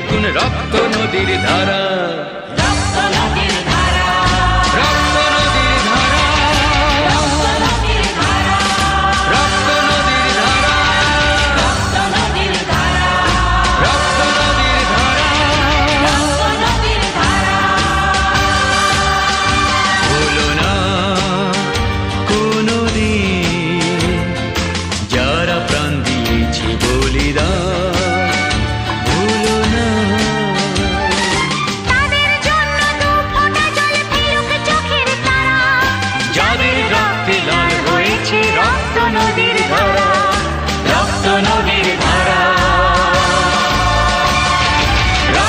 নতুন রক্ত নদীর ধারা, রক্ত নদীর ধারা, রক্ত নদীর ধারা, রক্ত নদীর ধারা, রক্ত নদীর ধারা, রক্ত নদীর ধারা, রক্ত নদীর ধারা। রক্ত নদীর ধারা। ভুলো না কোনোদিন যারা প্রাণ দিয়েছে বলিদান, ভুলো না। তাদের জন্য দু ফোঁটা জল ফেলুক চোখের তারা, যাদের রক্তে লাল হয়েছে রক্ত নদীর ধারা, রক্ত নদীর